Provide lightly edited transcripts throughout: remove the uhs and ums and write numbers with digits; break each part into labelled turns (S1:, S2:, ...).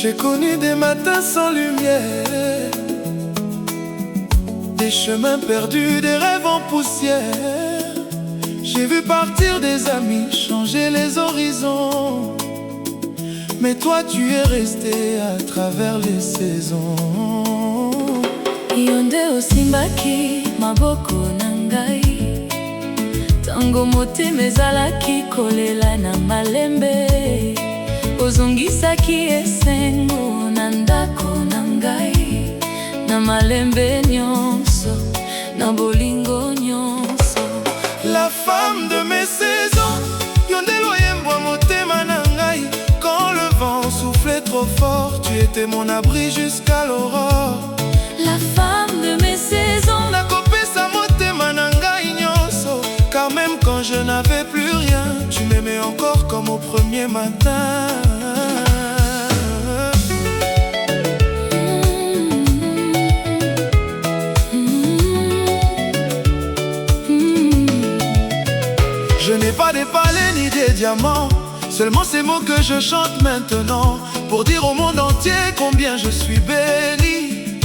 S1: J'ai connu des matins sans lumière, des chemins perdus, des rêves en poussière. J'ai vu partir des amis, changer les horizons. Mais toi tu es resté à travers les saisons.
S2: Yonde osimbaki maboko nangai, tango motema ezalaki kolela na malembe. Ozongisaki esengo na ndako nangai, na malembe nyonso, na bolingo nyonso.
S1: La femme de mes saisons, yonde loyembwa motema nangai. Quand le vent soufflait trop fort, tu étais mon abri jusqu'à l'aurore.
S2: La femme de mes saisons,
S1: nakopesa motema nangai nyonso. Car même quand je n'avais plus rien, tu m'aimais encore comme au premier matin. Je n'ai pas des palais ni des diamants, seulement ces mots que je chante maintenant, pour dire au monde entier combien je suis béni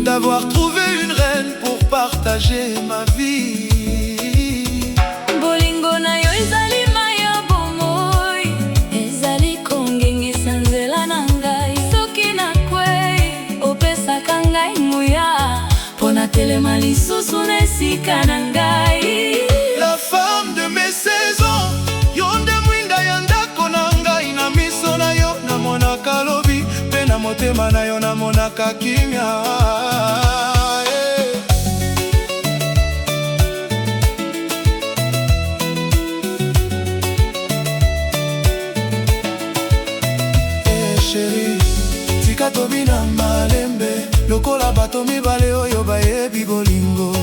S1: d'avoir trouvé une reine pour partager ma vie.
S2: bolingo na yo ezali maya bomoi, ezali kongengisa nzela na ngai. Soki nakwei opesaka ngai nguya, mpo natelema lisusu na esika na ngai.
S1: La femme de mes saisons, yonde mwinda ya ndako na ngai. Na miso na yo namonaka lobi, mpe na motema na yo namonaka kimia. Chérie, tika tobi na malembe, lokola bato mibale oyo bayebi bolingo.